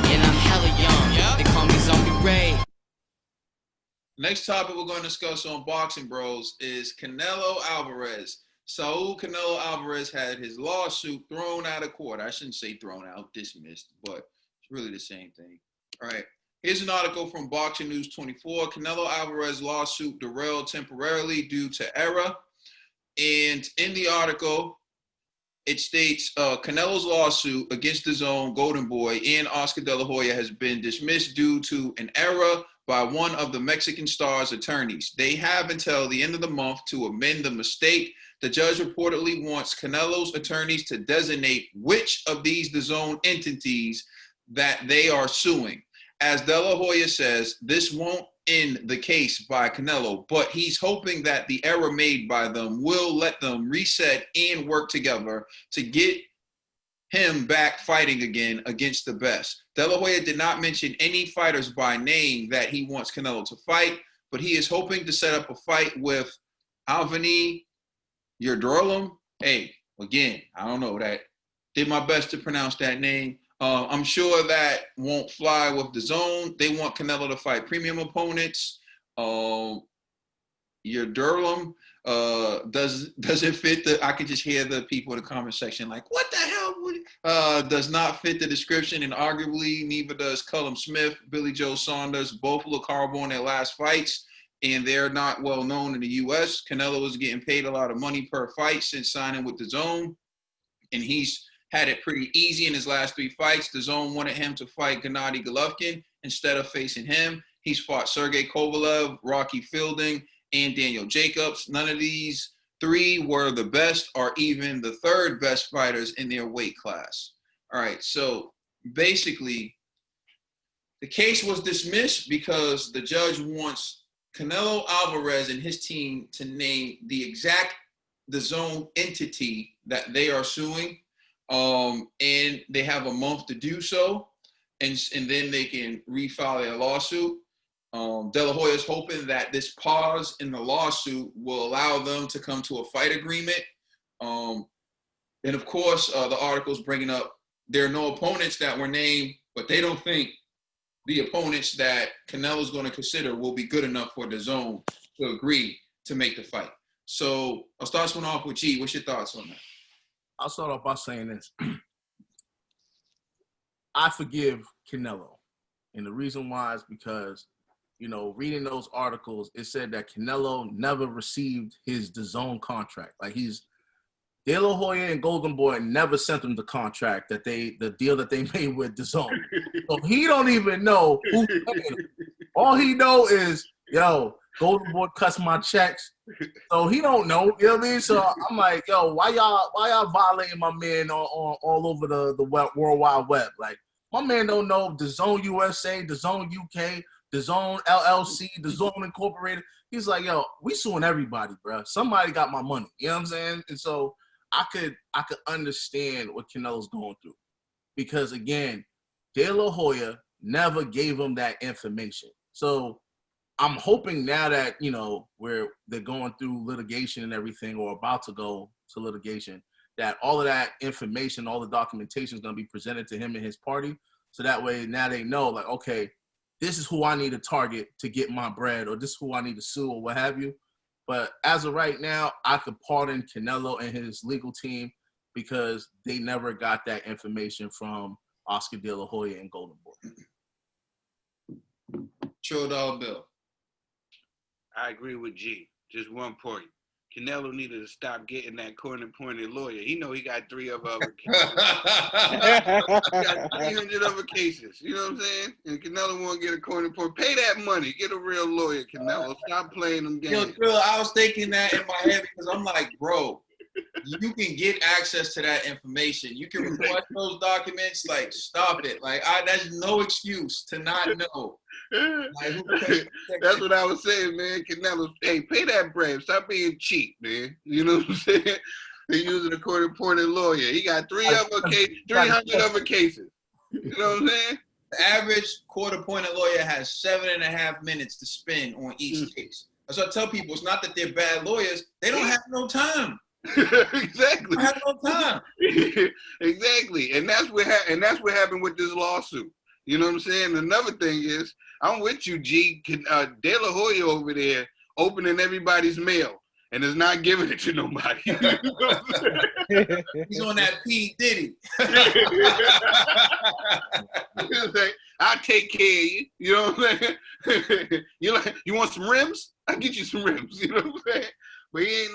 And I'm hella young. They call me Zombie Ray. Next topic we're going to discuss on Boxing Bros is Canelo Alvarez. Saul Canelo Alvarez had his lawsuit thrown out of court. I shouldn't say thrown out, dismissed, but it's really the same thing. All right. Here's an article from Boxing News 24. Canelo Alvarez lawsuit derailed temporarily due to error. And in the article, it states Canelo's lawsuit against DAZN, Golden Boy, and Oscar De La Hoya has been dismissed due to an error by one of the Mexican star's attorneys. They have until the end of the month to amend the mistake. The judge reportedly wants Canelo's attorneys to designate which of these DAZN entities that they are suing. As De La Hoya says, this won't end the case by Canelo, but he's hoping that the error made by them will let them reset and work together to get him back fighting again against the best. De La Hoya did not mention any fighters by name that he wants Canelo to fight, but he is hoping to set up a fight with Alvini Yildirim. Hey, again, I don't know that. Did my best to pronounce that name. I'm sure that won't fly with DAZN. They want Canelo to fight premium opponents. Yildirim doesn't fit the. I can just hear the people in the comment section like, "What the hell?" Does not fit the description, and arguably neither does Cullum Smith, Billy Joe Saunders. Both look horrible in their last fights, and they're not well known in the U.S. Canelo is getting paid a lot of money per fight since signing with DAZN, and he's had it pretty easy in his last 3 fights. DAZN wanted him to fight Gennady Golovkin instead of facing him. He's fought Sergey Kovalev, Rocky Fielding, and Daniel Jacobs. None of these 3 were the best or even the 3rd best fighters in their weight class. All right, so basically, the case was dismissed because the judge wants Canelo Alvarez and his team to name the exact DAZN entity that they are suing. And they have a month to do so, and then they can refile their lawsuit. De La Hoya is hoping that this pause in the lawsuit will allow them to come to a fight agreement. And of course, the article's bringing up there are no opponents that were named, but they don't think the opponents that Canelo's going to consider will be good enough for DAZN to agree to make the fight. So I'll start this one off with G. What's your thoughts on that? I'll start off by saying this. I forgive Canelo. And the reason why is because, you know, reading those articles, it said that Canelo never received his DAZN contract. Like De La Hoya and Golden Boy never sent him the contract the deal that they made with DAZN. So he don't even know who's paying him. All he know is, yo, Golden Boy cuts my checks. So he don't know, you know what I mean? So I'm like, yo, why y'all violating my man on all over the World Wide Web? Like, my man don't know DAZN USA, DAZN UK, DAZN LLC, DAZN Incorporated. He's like, yo, we suing everybody, bro. Somebody got my money. You know what I'm saying? And so I could understand what Canelo's going through. Because again, De La Hoya never gave him that information. So I'm hoping now that, you know, where they're going through litigation and everything, or about to go to litigation, that all of that information, all the documentation is going to be presented to him and his party. So that way now they know, like, okay, this is who I need to target to get my bread, or this is who I need to sue, or what have you. But as of right now, I could pardon Canelo and his legal team because they never got that information from Oscar De La Hoya and Golden Boy. True dollar bill. I agree with G. Just one point. Canelo needed to stop getting that corner-pointed lawyer. He know he got 3 of other cases. He got 300 other cases. You know what I'm saying? And Canelo want to get a corner-point. Pay that money. Get a real lawyer, Canelo. Stop playing them games. Yo, I was thinking that in my head because I'm like, bro, you can get access to that information. You can request those documents. Like, stop it. Like, that's no excuse to not know. Like, that's what I was saying, man. Canelo, hey, pay that bread. Stop being cheap, man. You know what I'm saying? They're using a court-appointed lawyer. He got 300 other cases. You know what I'm saying? The average court-appointed lawyer has 7.5 minutes to spend on each case. That's what I tell people. It's not that they're bad lawyers. They don't have no time. Exactly. They have no time. Exactly. And that's what happened with this lawsuit. You know what I'm saying? Another thing is, I'm with you, G. De La Hoya over there opening everybody's mail and is not giving it to nobody. You know what I'm saying? He's on that P. Diddy. It's like, I'll take care of you. You know what I'm saying? You want some rims? I'll get you some rims. You know what I'm saying? But he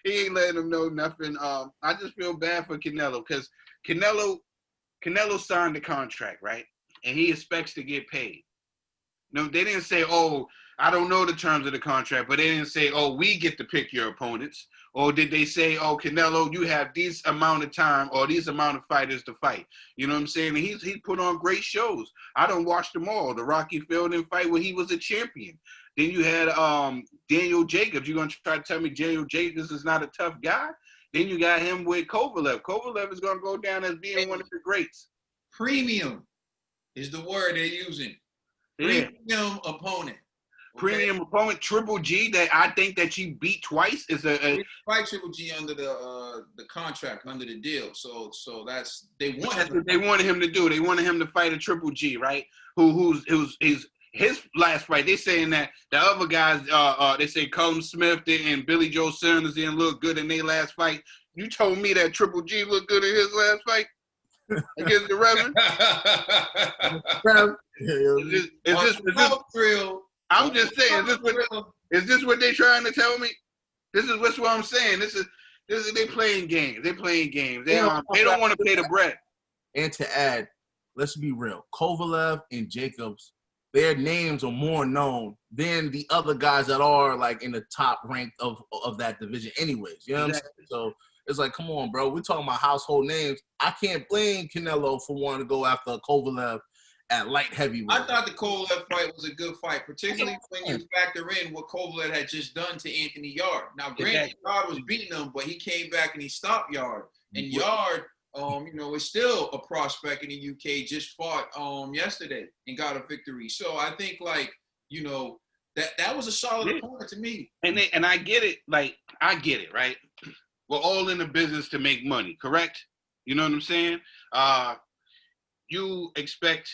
ain't letting them know nothing. I just feel bad for Canelo because Canelo signed the contract, right? And he expects to get paid. No, they didn't say, oh, I don't know the terms of the contract, but they didn't say, oh, we get to pick your opponents. Or did they say, oh, Canelo, you have this amount of time or these amount of fighters to fight? You know what I'm saying? And he's put on great shows. I don't watch them all. The Rocky Fielding fight where he was a champion. Then you had Daniel Jacobs. You're going to try to tell me Daniel Jacobs is not a tough guy? Then you got him with Kovalev. Kovalev is going to go down as being one of the greats. Premium is the word they're using. Yeah. Premium opponent. Premium opponent, Triple G, that I think that you beat twice is a fight Triple G under the contract, under the deal. So that's what they wanted him to do. They wanted him to fight a Triple G, right? Who's his last fight. They saying that the other guys, they say Callum Smith and Billy Joe Saunders didn't look good in their last fight. You told me that Triple G looked good in his last fight against the Reverend. Is this real? I'm just saying, is this what they trying to tell me? This is what I'm saying. This is they playing games. They playing games. They don't want to pay the bread. And to add, let's be real, Kovalev and Jacobs, their names are more known than the other guys that are like in the top rank of that division anyways. You know what I'm saying? So it's like, come on, bro. We're talking about household names. I can't blame Canelo for wanting to go after Kovalev at light heavyweight. I thought the Kovalev fight was a good fight, particularly when you factor in what Kovalev had just done to Anthony Yard. Now, granted, Yard was beating him, but he came back and he stopped Yard. And Yard, is still a prospect in the UK, just fought yesterday and got a victory. So I think, that was a solid opponent to me. And I get it. I get it, right? We're all in the business to make money, correct? You know what I'm saying? You expect...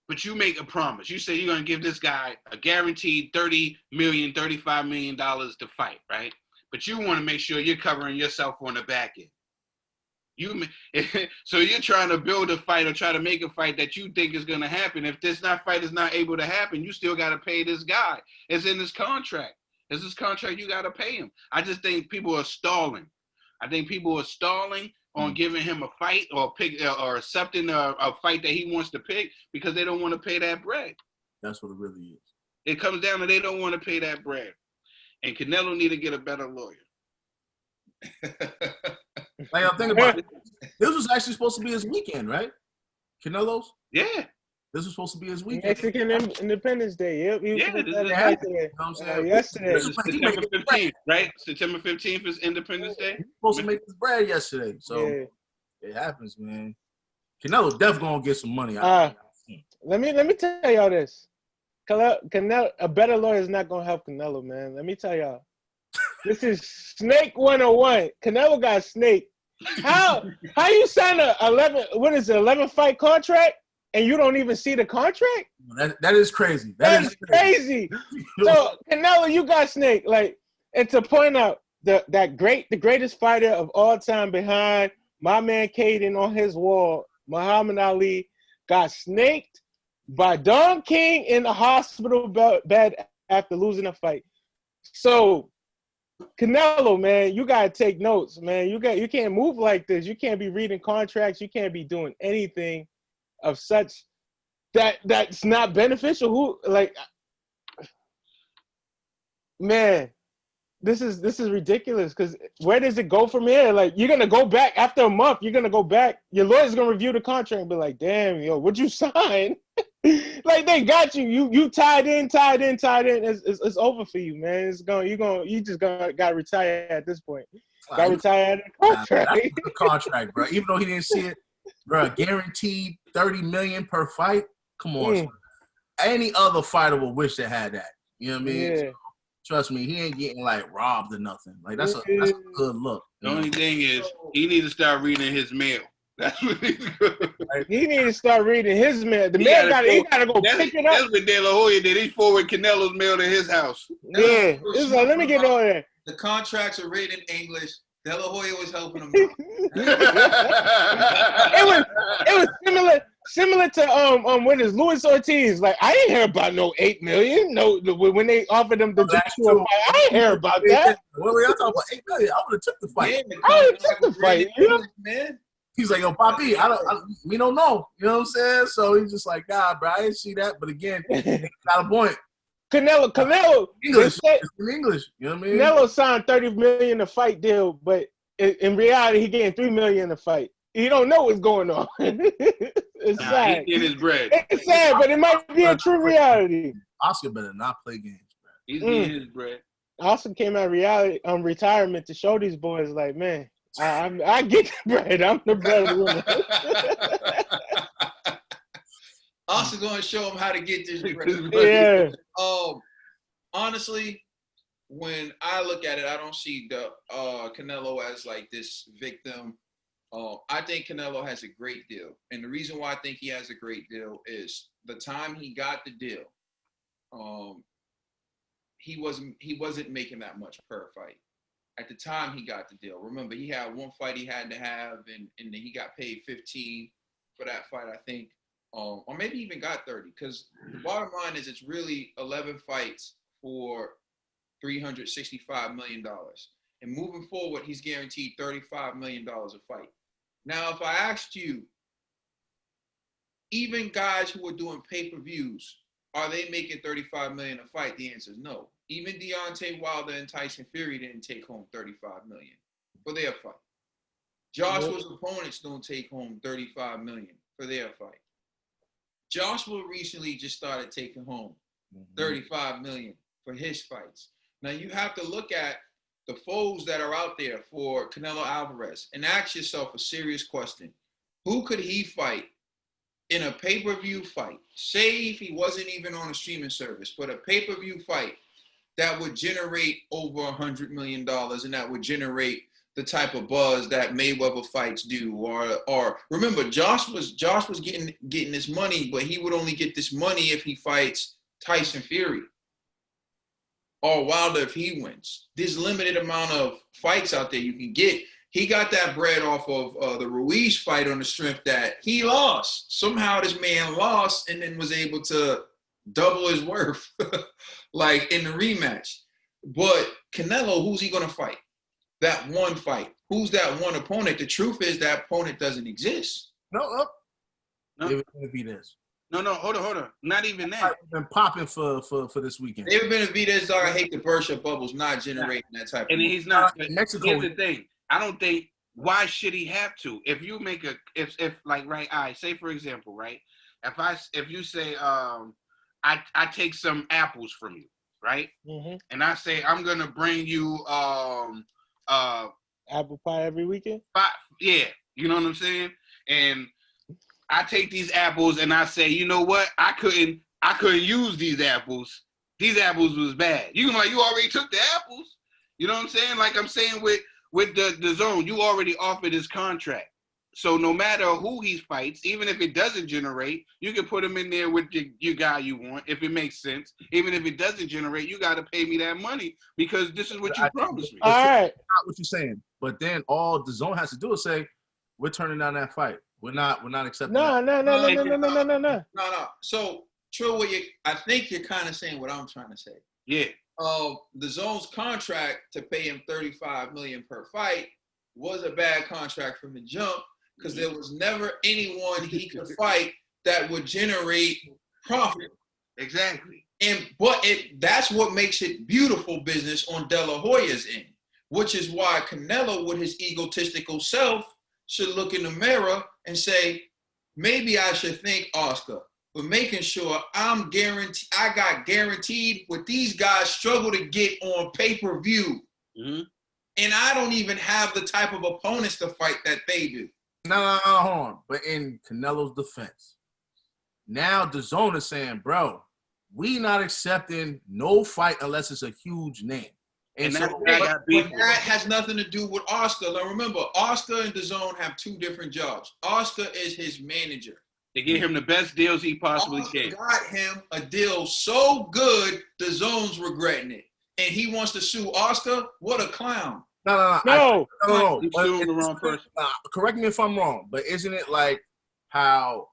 But you make a promise. You say you're going to give this guy a guaranteed $30 million, $35 million to fight, right? But you want to make sure you're covering yourself on the back end. So you're trying to build a fight or try to make a fight that you think is going to happen. If this fight is not able to happen, you still got to pay this guy. It's in this contract. It's this contract, you got to pay him. I just think people are stalling. On giving him a fight or accepting a fight that he wants to pick because they don't want to pay that bread. That's what it really is. It comes down to they don't want to pay that bread. And Canelo need to get a better lawyer. I'm thinking about it. This was actually supposed to be his weekend, right? Canelo's? Yeah. This was supposed to be his weekend. Mexican Independence Day. Yep. Yesterday. September 15th, right? September 15th is Independence Day. He was supposed to make his bread yesterday. So it happens, man. Canelo definitely gonna get some money. Let me tell y'all this. Canelo, a better lawyer is not gonna help Canelo, man. Let me tell y'all. This is Snake 101. Canelo got snake. How you sign a 11 fight contract? And you don't even see the contract? That is crazy. That is crazy. So Canelo, you got snake. And to point out the greatest fighter of all time behind my man Caden on his wall, Muhammad Ali, got snaked by Don King in the hospital bed after losing a fight. So Canelo, man, you gotta take notes, man. You can't move like this. You can't be reading contracts. You can't be doing anything of such that's not beneficial. Man, this is ridiculous. Because where does it go from here? You're gonna go back after a month. You're gonna go back. Your lawyer's gonna review the contract and be like, "Damn, what'd you sign?" They got you. You tied in. It's over for you, man. You just gotta retire at this point. Gotta retire at the contract. That's the contract, bro. Even though he didn't see it. Bro, guaranteed $30 million per fight. Come on, son. Any other fighter would wish they had that. You know what I mean? Yeah. So, trust me, he ain't getting robbed or nothing. That's a good look. The only thing is, he needs to start reading his mail. That's what he's good. He need to start reading his mail. The He man gotta he go- gotta go That's, pick it up. that's what De La Hoya did. He forwarded Canelo's mail to his house. Yeah, it's like, let me get on there. The contracts are written in English. De La Hoya was helping him. It was similar to what is Luis Ortiz. Like, I didn't hear about no $8 million. No, when they offered him the Joshua fight, I didn't hear about that. What were y'all talking about? $8 million. I would have took the fight. Yeah, I would have took the fight. You know? Man. He's like, yo, Papi, we don't know. You know what I'm saying? So he's just like, nah, bro, I didn't see that. But again, got a point. Canelo, English, they said, in English. You know what I mean? Canelo signed $30 million a fight deal, but in reality, he getting $3 million a fight. He don't know what's going on. It's sad. He getting his bread. It's sad, but it might be a true reality. Oscar better not play games, bro. He's getting his bread. Austin came out of reality retirement to show these boys, like, man, I get the bread. I'm the breadwinner. Also going to show him how to get this bread. Yeah. Honestly, when I look at it, I don't see the Canelo as like this victim. I think Canelo has a great deal, and the reason why I think he has a great deal is the time he got the deal. He wasn't making that much per fight. At the time he got the deal, remember he had one fight he had to have, and then he got paid 15 for that fight, I think, or maybe even got 30. Because the bottom line is it's really 11 fights for $365 million, and moving forward, he's guaranteed $35 million a fight. Now, if I asked you, even guys who are doing pay-per-views, are they making $35 million a fight? The answer is no. Even Deontay Wilder and Tyson Fury didn't take home $35 million for their fight. Joshua's opponents don't take home $35 million for their fight. Joshua recently just started taking home $35 million for his fights. Now you have to look at the foes that are out there for Canelo Alvarez and ask yourself a serious question. Who could he fight in a pay-per-view fight? Say if he wasn't even on a streaming service, but a pay-per-view fight that would generate over $100 million and that would generate the type of buzz that Mayweather fights do. Or remember, Josh was getting this money, but he would only get this money if he fights Tyson Fury or Wilder if he wins. There's limited amount of fights out there you can get. He got that bread off of the Ruiz fight on the strength that he lost. Somehow this man lost and then was able to double his worth like in the rematch. But Canelo, who's he going to fight? That one fight. Who's that one opponent? The truth is that opponent doesn't exist. No. No. Benavidez. No, hold on. Not even that. I've been popping for this weekend. David Benavidez, dog, I hate to burst your bubbles, not generating that type And of he's not. Mexico. Here's the thing. I don't think. Why should he have to? If you make if like right, I say for example, right? If you say I take some apples from you, right? Mm-hmm. And I say I'm gonna bring you Apple pie every weekend? yeah, you know what I'm saying? And I take these apples and I say, you know what? I couldn't use these apples. These apples was bad. You can like, you already took the apples. You know what I'm saying? Like I'm saying with the zone, you already offered his contract. So no matter who he fights, even if it doesn't generate, you can put him in there with your guy you want, if it makes sense. Even if it doesn't generate, you got to pay me that money because this is what you promised me. All right. Not what you're saying, but then all the zone has to do is say, we're turning down that fight. We're not accepting. No. No. So, Trill, I think you're kind of saying what I'm trying to say. Yeah. The zone's contract to pay him $35 million per fight was a bad contract from the jump because there was never anyone he could fight that would generate profit. Exactly. But that's what makes it beautiful business on De La Hoya's end, which is why Canelo, with his egotistical self, should look in the mirror and say, maybe I should thank Oscar for making sure I got guaranteed what these guys struggle to get on pay-per-view. Mm-hmm. And I don't even have the type of opponents to fight that they do. No, hold on. But in Canelo's defense, now the zone is saying, bro, we not accepting no fight unless it's a huge name. And that's so, why I got beef But with that him. has nothing to do with Oscar. Now remember, Oscar and DAZN have two different jobs. Oscar is his manager. They gave him the best deals he possibly Oscar can. got him a deal so good, DAZN's regretting it. And he wants to sue Oscar? What a clown. no. He's suing the wrong person. Correct me if I'm wrong, but isn't it like how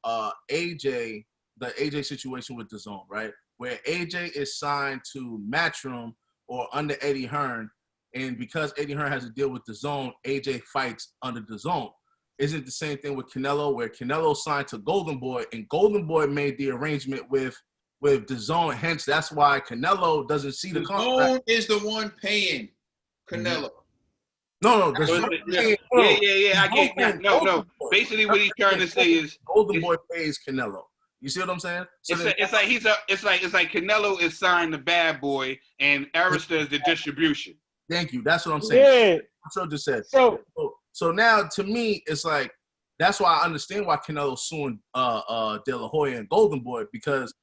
AJ, the AJ situation with DAZN, right? Where AJ is signed to Matchroom or under Eddie Hearn, and because Eddie Hearn has a deal with DAZN, AJ fights under DAZN. Isn't it the same thing with Canelo, where Canelo signed to Golden Boy, and Golden Boy made the arrangement with DAZN? Hence, that's why Canelo doesn't see the contract. DAZN is the one paying Canelo. No, Yeah. I get that. No. Basically, what he's trying to say is Golden Boy pays Canelo. You see what I'm saying? So it's like Canelo is signed to Bad Boy and Arista is the distribution. Thank you. That's what I'm saying. Yeah. So just said. So now to me, it's like that's why I understand why Canelo's suing De La Hoya and Golden Boy, because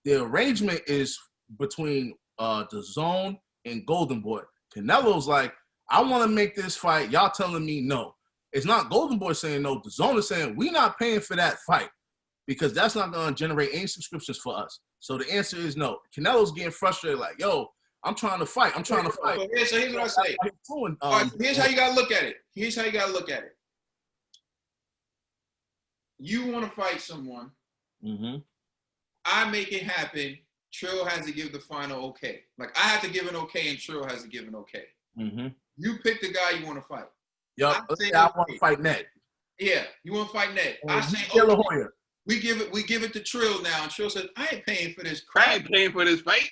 the arrangement is between DAZN and Golden Boy. Canelo's like, I want to make this fight. Y'all telling me no. It's not Golden Boy saying no. DAZN is saying we're not paying for that fight because that's not going to generate any subscriptions for us. So the answer is no. Canelo's getting frustrated like, yo, I'm trying to fight. So here's what I say. All right, here's how you got to look at it. You want to fight someone. Mm-hmm. I make it happen. Trill has to give the final okay. Like, I have to give an okay, and Trill has to give an okay. Mm-hmm. You pick the guy you want to fight. Yup. I want to fight Ned. Yeah, you want to fight Ned. I say, De La okay. Hoya. We give it to Trill now, and Trill says, I ain't paying for this crap. I ain't paying for this fight.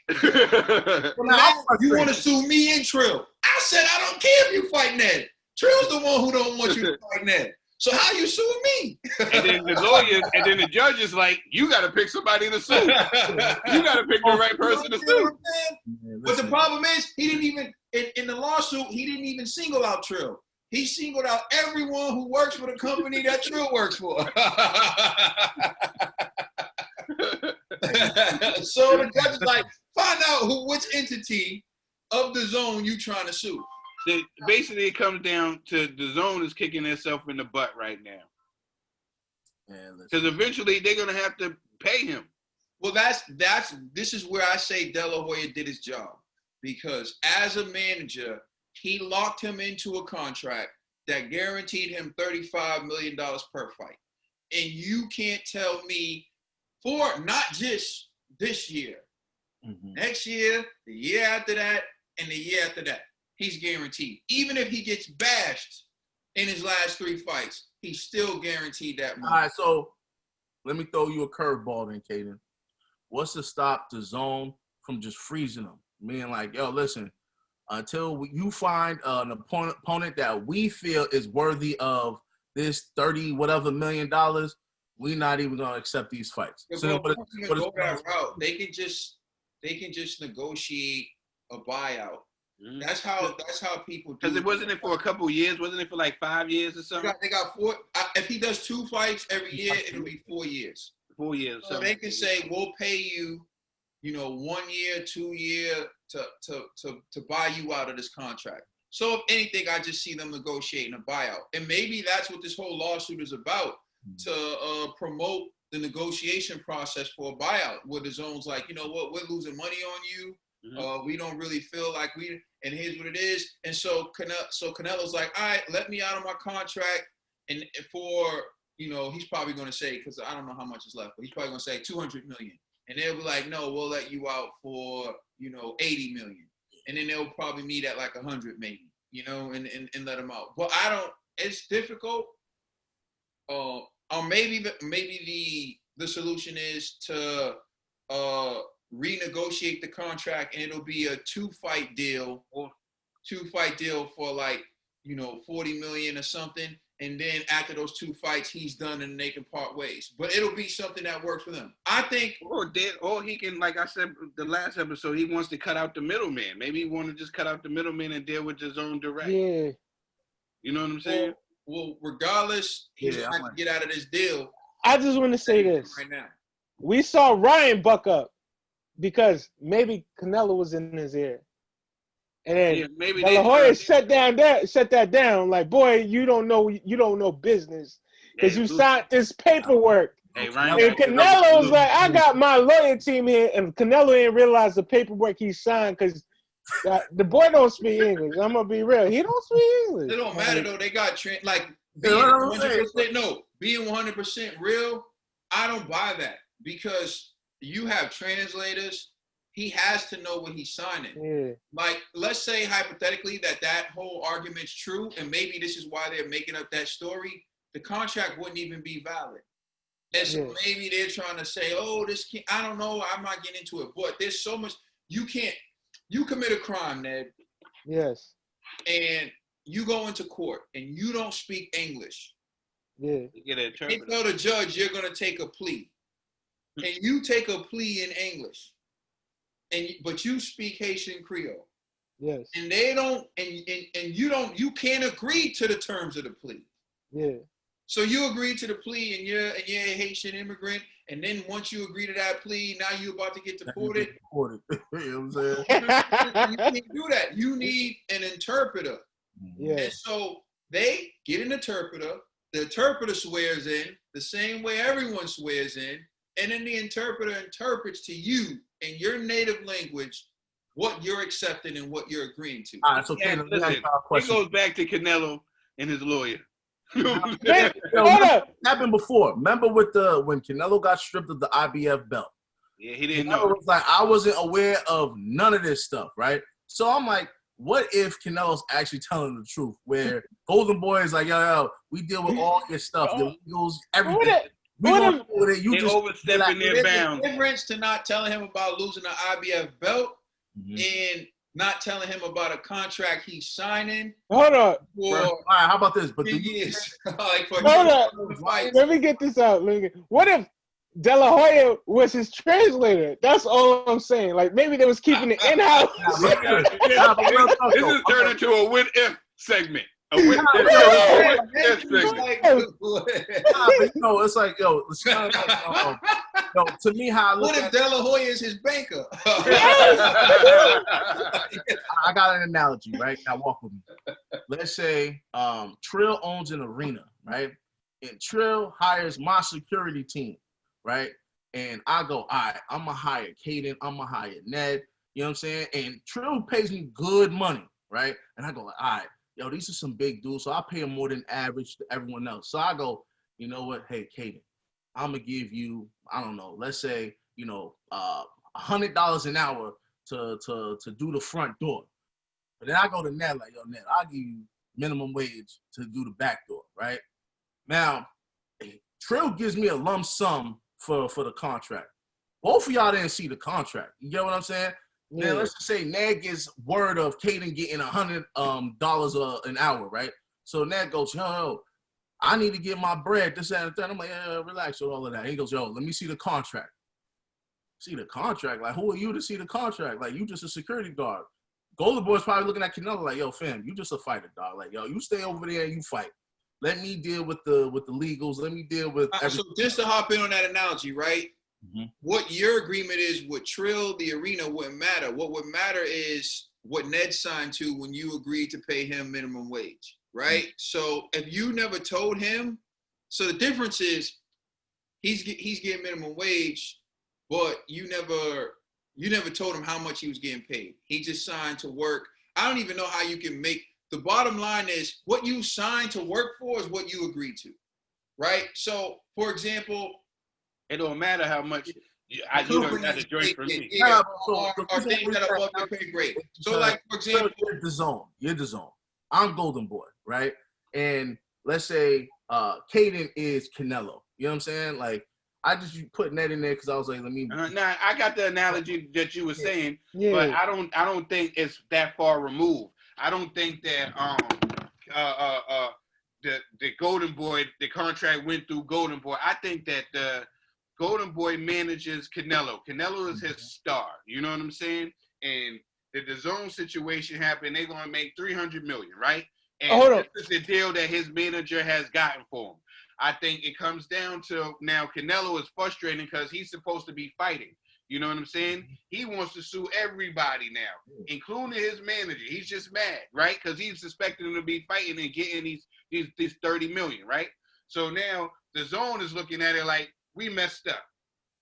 Now, you want to sue me and Trill. I said, I don't care if you fight Ned. Trill's the one who don't want you to fight Ned. So how you suing me? And then the lawyers, and then the judge is like, you got to pick somebody to sue. You got to pick the right person to sue. But the problem is, he didn't even, in the lawsuit, he didn't even single out Trill. He singled out everyone who works for the company that Trill works for. So the judge is like, find out which entity of DAZN you trying to sue. Basically, it comes down to DAZN is kicking itself in the butt right now. Because eventually they're gonna have to pay him. Well, this is where I say De La Hoya did his job, because as a manager, he locked him into a contract that guaranteed him $35 million per fight. And you can't tell me for not just this year, next year, the year after that, and the year after that, he's guaranteed. Even if he gets bashed in his last 3 fights, he's still guaranteed that money. All right, so let me throw you a curveball then, Caden. What's to stop DAZN from just freezing them? Meaning like, yo, listen, until you find an opponent that we feel is worthy of this $30 whatever million, we're not even gonna accept these fights. Yeah, So, go that route. They can just negotiate a buyout. That's how people do. Because it wasn't for a couple years, wasn't it for like 5 years or something? They got 4. If he does 2 fights every year, it'll be 4 years. 4 years. So they can say, we'll pay you, 1 year, 2 year to buy you out of this contract. So if anything, I just see them negotiating a buyout. And maybe that's what this whole lawsuit is about, to promote the negotiation process for a buyout, where the zone's like, you know what, we're losing money on you. We don't really feel like and here's what it is. And so Canelo's like, all right, let me out of my contract. And for, he's probably going to say, because I don't know how much is left, but he's probably going to say $200 million. And they'll be like, no, we'll let you out for, $80 million. And then they'll probably meet at like 100 maybe, and let him out. But it's difficult. Or maybe the solution is to renegotiate the contract, and it'll be a 2-fight deal for like, $40 million or something. And then after those 2 fights, he's done and they can part ways. But it'll be something that works for them. I think. Or he can, like I said the last episode, he wants to cut out the middleman. Maybe he want to just cut out the middleman and deal with his own direct. Yeah. You know what I'm saying? Well, regardless, he's trying to get out of this deal. I just want to say this. Right now. We saw Ryan buck up because maybe Canelo was in his ear. And then Yeah, maybe De they La Hoya tried- shut that down. Like, boy, you don't know business because Hey, you Lucy. signed this paperwork. Hey, Ryan And got to get up Canelo's with like, I got my lawyer team here, and Canelo didn't realize the paperwork he signed because the boy don't speak English. I'm gonna be real. He don't speak English. It don't matter though. They got like Yeah, being what I'm saying. 100%. No, being 100% real. I don't buy that because you have translators. He has to know what he's signing. Yeah. Like, let's say hypothetically that whole argument's true, and maybe this is why they're making up that story. The contract wouldn't even be valid. And so maybe they're trying to say, oh, this can't, I don't know, I'm not getting into it. But there's so much, you commit a crime, Ned. Yes. And you go into court and you don't speak English. Yeah. get an They interpreter. tell the judge you're gonna take a plea. And you take a plea in English. But you speak Haitian Creole. Yes. And they don't, and you can't agree to the terms of the plea. Yeah. So you agree to the plea and you're a Haitian immigrant, and then once you agree to that plea, now you're about to get deported. You know what I'm saying? You can't do that. You need an interpreter. Yeah. And so they get an interpreter. The interpreter swears in the same way everyone swears in, and then the interpreter interprets to you in your native language what you're accepting and what you're agreeing to. All right, so Yeah, Caleb, listen, let me ask y'all a it question. goes back to Canelo and his lawyer. Man, Yo, hold up. it happened before. Remember when Canelo got stripped of the IBF belt? Yeah, he didn't Canelo know. was like, I wasn't aware of none of this stuff, right? So I'm like, what if Canelo's actually telling the truth? Where Golden Boy is like, yo, we deal with all your stuff, your legals, everything. We what don't if- deal with it. You They just overstepping their There's bounds. a difference to not telling him about losing the IBF belt and not telling him about a contract he's signing Hold up. for all right, how about this? But 10 do you years. Like for Hold up. fights. Let me get this out. What if De La Hoya was his translator? That's all I'm saying. Like maybe they was keeping it in-house. Nah, but real talk, This though. is turned into a what if segment. A what if segment. Like, Nah, but, you know, it's like, yo, it's kind of like, yo, to me, how I look what if at De La Hoya is his banker? I got an analogy, right? Now walk with me. Let's say Trill owns an arena, right? And Trill hires my security team, right? And I go, all right, I'm going to hire Caden, I'm going to hire Ned, you know what I'm saying? And Trill pays me good money, right? And I go, all right, yo, these are some big dudes, so I pay them more than average to everyone else. So I go, you know what? Hey, Caden, I'm going to give you, I don't know, let's say, you know, $100 an hour to do the front door. But then I go to Ned like, yo, Ned, I'll give you minimum wage to do the back door, right? Now, Trill gives me a lump sum for the contract. Both of y'all didn't see the contract. You get what I'm saying? Yeah. Then let's just say Ned gets word of Caden getting $100 an hour, right? So Ned goes, yo, I need to get my bread, this, that, and that. I'm like, yeah, relax with all of that. He goes, yo, let me see the contract. See the contract? Like, who are you to see the contract? Like, you just a security guard. Golden Boy's probably looking at Canelo like, yo, fam, you just a fighter, dog. Like, yo, you stay over there and you fight. Let me deal with the legals. Let me deal with So just to hop in on that analogy, right? What your agreement is with Trill, the arena wouldn't matter. What would matter is what Ned signed to when you agreed to pay him minimum wage, right? So if you never told him, so the difference is he's getting minimum wage, but you never told him how much he was getting paid. He just signed to work. I don't even know how you can make, the bottom line is what you signed to work for is what you agreed to, right? So for example, It don't matter how much you don't got to joint for me. Yeah, So or things that are above your pay grade. So like, for example, you're the zone. You're the zone. I'm Golden Boy, right? And let's say Caden is Canelo. You know what I'm saying? Like, I just put Ned in there because I was like, let me. Now I got the analogy that you were saying, Yeah. but I don't think it's that far removed. I don't think that the Golden Boy, the contract went through Golden Boy. I think that the Golden Boy manages Canelo. Canelo is his star. You know what I'm saying? And the DAZN situation happened, they're gonna make $300 million, right? And Hold on. this is the deal that his manager has gotten for him. I think it comes down to now Canelo is frustrating because he's supposed to be fighting. You know what I'm saying? He wants to sue everybody now, including his manager. He's just mad, right? Because he's suspecting him to be fighting and getting these 30 million, right? So now the DAZN is looking at it like, we messed up.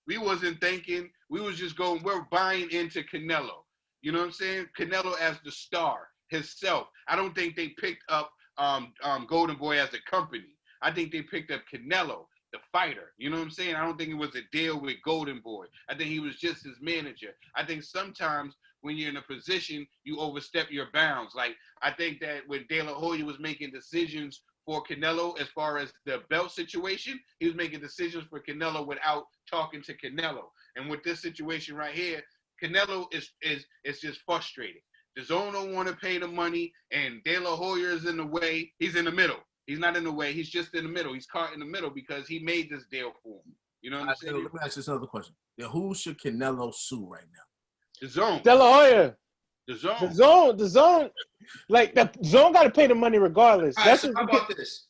We wasn't thinking. We was just going, we're buying into Canelo. You know what I'm saying? Canelo as the star himself. I don't think they picked up Golden Boy as a company. I think they picked up Canelo, the fighter. You know what I'm saying? I don't think it was a deal with Golden Boy. I think he was just his manager. I think sometimes when you're in a position, you overstep your bounds. Like, I think that when De La Hoya was making decisions for Canelo as far as the belt situation, he was making decisions for Canelo without talking to Canelo. And with this situation right here, Canelo is just frustrated. The DAZN don't want to pay the money, and De La Hoya is in the way. He's in the middle. He's not in the way. He's just in the middle. He's caught in the middle because he made this deal for him. You know what I'm saying? Let me ask you this other question. Now, who should Canelo sue right now? The DAZN. De La Hoya. The DAZN. The DAZN, like the DAZN got to pay the money regardless. All right, so how about this?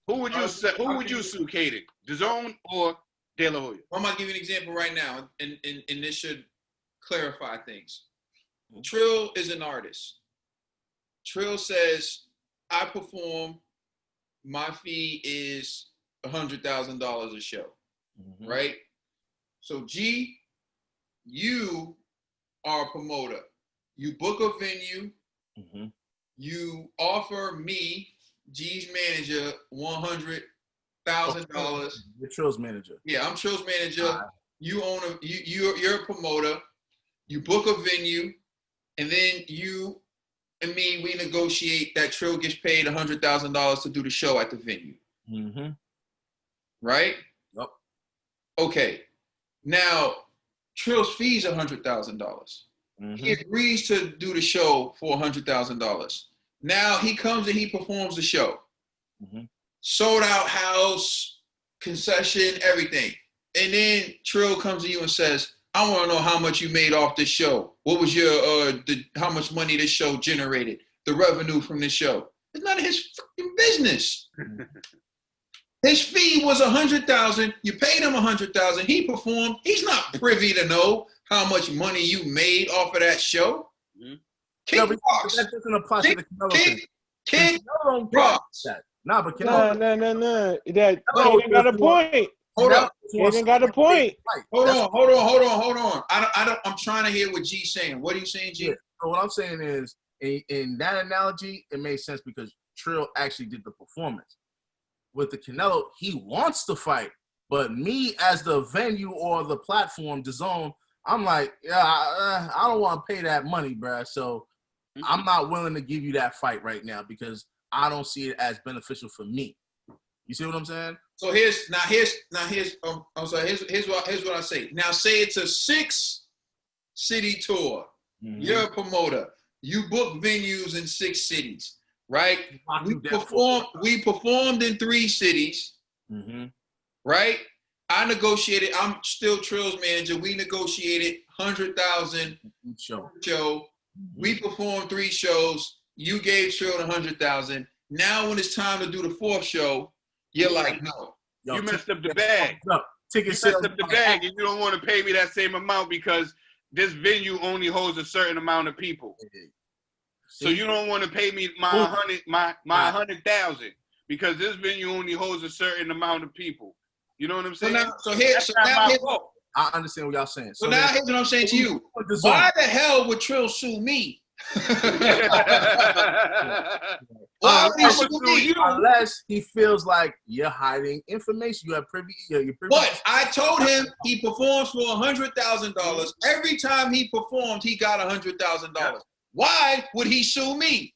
Who would you sue, Kaden? The DAZN or De La Hoya? I'm gonna give you an example right now, and this should clarify things. Trill is an artist. Trill says, I perform, my fee is $100,000 a show, right? So G, you are a promoter. You book a venue, you offer me, G's manager, $100,000. You're Trill's manager. Yeah, I'm Trill's manager. You own you're a promoter. You book a venue, and then you and me, we negotiate that Trill gets paid $100,000 to do the show at the venue. Right? Yep. Okay. Now, Trill's fee is $100,000. He agrees to do the show for $100,000. Now he comes and he performs the show. Sold out house, concession, everything. And then Trill comes to you and says, I want to know how much you made off this show. What was your, how much money this show generated? The revenue from this show. It's none of his fucking business. His fee was $100,000. You paid him $100,000. He performed. He's not privy to know how much money you made off of that show. Kick rocks. That doesn't apply to the Canelo thing. Kick rocks. Nah, but Canelo. No. That Kaden got a point. Hold on. Kaden got a point. Hold on. I'm trying to hear what G's saying. What are you saying, G? Yeah. So what I'm saying is, in that analogy, it makes sense because Trill actually did the performance. With the Canelo, he wants to fight, but me as the venue or the platform, the DAZN, I'm like, yeah, I don't want to pay that money, bruh. So I'm not willing to give you that fight right now because I don't see it as beneficial for me. You see what I'm saying? So here's what I say. Now say it's a 6-city tour. You're a promoter. You book venues in 6 cities, right? We performed in 3 cities, right? I negotiated. I'm still Trill's manager. We negotiated $100,000 show. We performed 3 shows. You gave Trill $100,000. Now when it's time to do the 4th show, you're like, no. You messed up the bag. You messed up the bag, and you don't want to pay me that same amount because this venue only holds a certain amount of people. So you don't want to pay me my $100,000 because this venue only holds a certain amount of people. You know what I'm saying? I understand what y'all saying. So now here's what I'm saying to you. Why the hell would Trill sue me? Why would he sue me? Unless he feels like you're hiding information. You have privy. But I told him he performs for $100,000. Every time he performed, he got $100,000. Why would he sue me?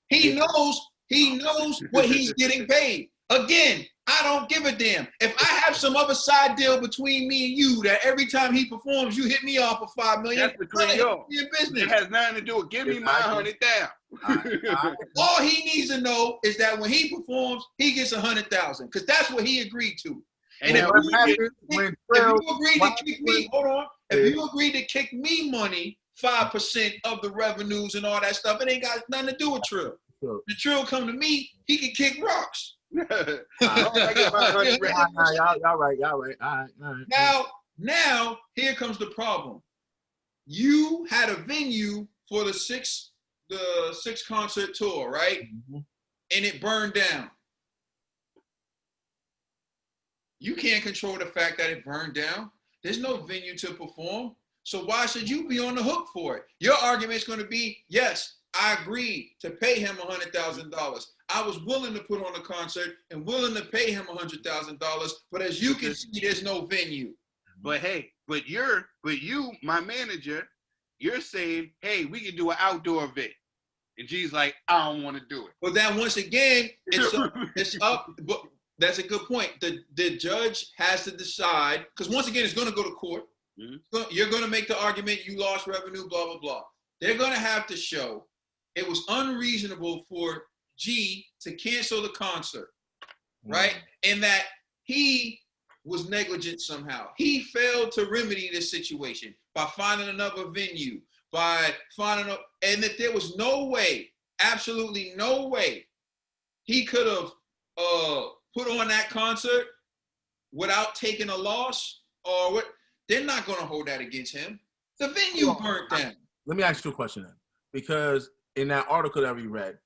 He knows what he's getting paid. Again, I don't give a damn. If I have some other side deal between me and you that every time he performs, you hit me off for $5 million. That's between y'all. It has nothing to do with give me my $100,000. All he needs to know is that when he performs, he gets $100,000 because that's what he agreed to. And if you agreed to kick me money, 5% of the revenues and all that stuff, it ain't got nothing to do with Trill. The Trill come to me, he can kick rocks. Y'all right. All right. Now, Now, here comes the problem. You had a venue for the six concert tour, right? Mm-hmm. And it burned down. You can't control the fact that it burned down. There's no venue to perform. So why should you be on the hook for it? Your argument is going to be, yes, I agreed to pay him $100,000. I was willing to put on a concert and willing to pay him $100,000. But as you can see, there's no venue. But hey, but you, my manager, you're saying, hey, we can do an outdoor event. And G's like, I don't want to do it. But then once again, it's up. But that's a good point. The judge has to decide, because once again, it's going to go to court. Mm-hmm. You're going to make the argument you lost revenue, blah, blah, blah. They're going to have to show it was unreasonable for G to cancel the concert, right? And that he was negligent somehow. He failed to remedy this situation by finding another venue, by finding and that there was no way, absolutely no way, he could have put on that concert without taking a loss or what. They're not going to hold that against him. The venue burnt down. Let me ask you a question then, because in that article that we read,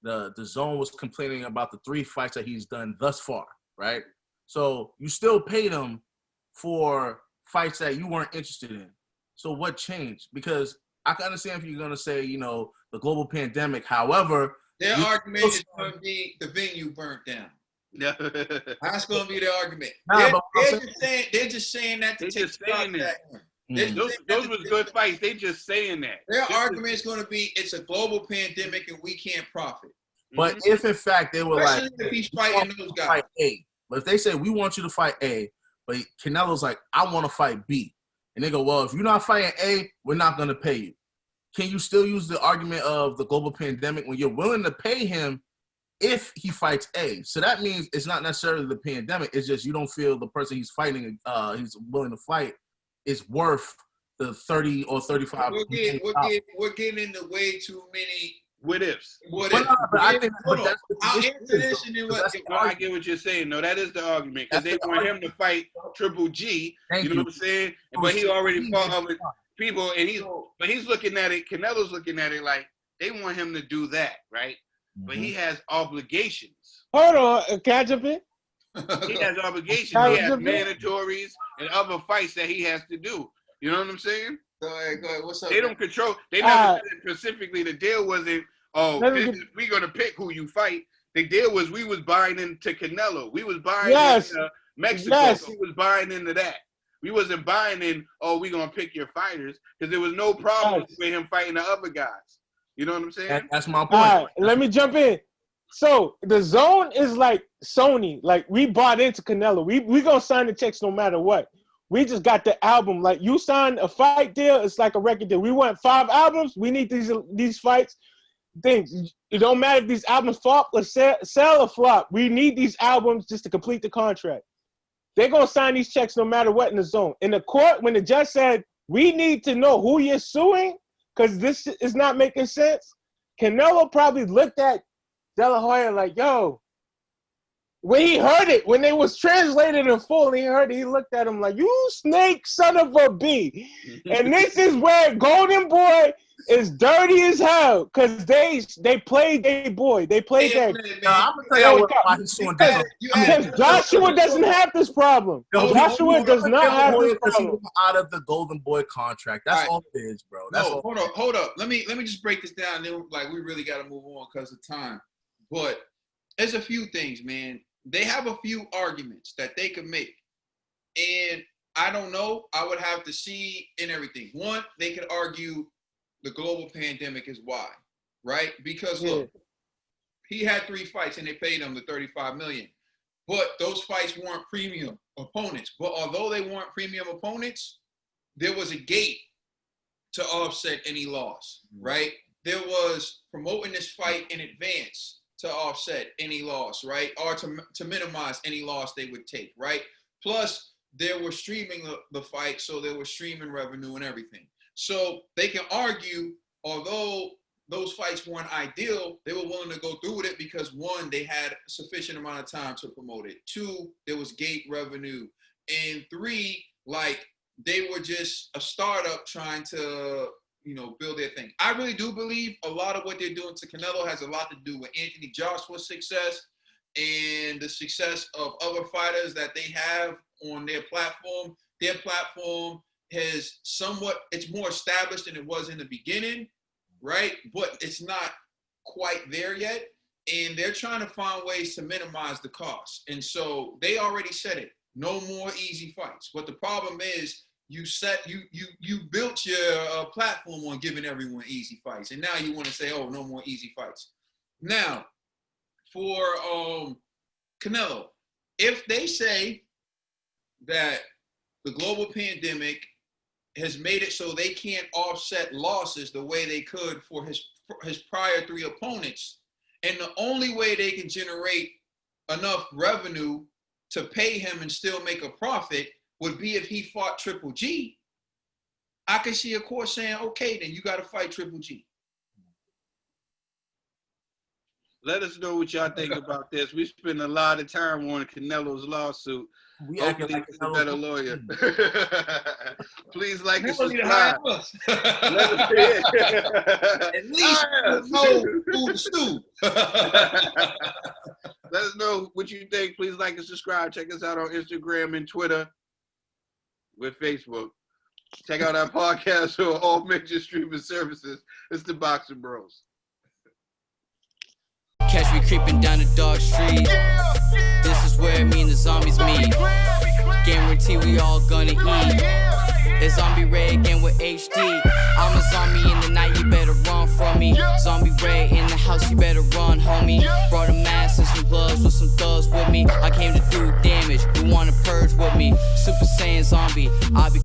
the DAZN was complaining about the 3 fights that he's done thus far, right? So you still paid him for fights that you weren't interested in. So what changed? Because I can understand if you're going to say, you know, the global pandemic. However, their argument is going to be the venue burnt down. That's going to be their argument. They're just saying that to take saying that. Those was good fights. They just saying that. Their argument is going to be it's a global pandemic and we can't profit. But if in fact they were especially like, if he's fighting those guys. Fight A. But if they say we want you to fight A, but Canelo's like, I want to fight B, and they go, well, if you're not fighting A, we're not going to pay you. Can you still use the argument of the global pandemic when you're willing to pay him if he fights A? So that means it's not necessarily the pandemic. It's just you don't feel the person he's fighting, he's willing to fight, is worth the 30 or 35. We're getting into way too many what ifs. I get what you're saying. No, that is the argument because they want him to fight Triple G. You know what I'm saying? But he already fought other people, and he's looking at it. Canelo's looking at it like they want him to do that, right? Mm-hmm. But he has obligations. Hold on, can I jump in? He has obligations. He has mandatories and other fights that he has to do. You know what I'm saying? Go ahead. What's up? They don't control. They never said specifically the deal wasn't, we're going to pick who you fight. The deal was we was buying into Canelo. We was buying into Mexico. Yes. We was buying into that. We wasn't buying in, we're going to pick your fighters because there was no problem with him fighting the other guys. You know what I'm saying? That's my point. All right, let me jump in. So the zone is like Sony. Like we bought into Canelo. We going to sign the checks no matter what. We just got the album. Like you signed a fight deal, it's like a record deal. We want 5 albums. We need these fights. Things. It don't matter if these albums flop or sell or flop. We need these albums just to complete the contract. They're gonna sign these checks no matter what in the zone. In the court, when the judge said we need to know who you're suing because this is not making sense, Canelo probably looked at De La Hoya like, yo. When he heard it, when it was translated in full, he heard it, he looked at him like, you snake son of a B. And this is where Golden Boy is dirty as hell because they played their boy. They played that. I'm going to tell you why he's suing because Joshua doesn't have this problem. Joshua does not have this problem. Out of the Golden Boy contract. That's all it is, bro. Hold up. Let me just break this down. Then, we really got to move on because of time. But there's a few things, man. They have a few arguments that they could make. And I don't know. I would have to see in everything. One, they could argue the global pandemic is why, right? Because look, he had 3 fights and they paid him the $35 million. But those fights weren't premium opponents. But although they weren't premium opponents, there was a gate to offset any loss, right? There was promoting this fight in advance to offset any loss, right? Or to minimize any loss they would take, right? Plus, they were streaming the fight, so there was streaming revenue and everything. So they can argue, although those fights weren't ideal, they were willing to go through with it because 1, they had a sufficient amount of time to promote it. 2, there was gate revenue. And 3, they were just a startup trying to, build their thing. I really do believe a lot of what they're doing to Canelo has a lot to do with Anthony Joshua's success and the success of other fighters that they have on their platform. Their platform has it's more established than it was in the beginning, right? But it's not quite there yet. And they're trying to find ways to minimize the cost. And so they already said it, no more easy fights. But the problem is you built your platform on giving everyone easy fights. And now you want to say, oh, no more easy fights. Now, for Canelo, if they say that the global pandemic has made it so they can't offset losses the way they could for his prior 3 opponents, and the only way they can generate enough revenue to pay him and still make a profit would be if he fought Triple G, I could see a court saying, okay, then you got to fight Triple G. Let us know what y'all think about this. We spend a lot of time on Canelo's lawsuit. We hopefully like he's a better lawyer. Please like and At least know the stew. Let us know what you think. Please like and subscribe. Check us out on Instagram and Twitter with Facebook. Check out our podcast on all major streaming services. It's the Boxing Bros. Catch me creeping down the dark street. This is where me and the zombies meet. Guarantee we all gonna eat. It's Zombie Ray again with HD. I'm a zombie in the night, you better run from me. Zombie Ray in the house, you better run, homie. Brought a mask and some gloves with some thugs with me. I came to do damage, you wanna purge with me. Super Saiyan zombie, I'll be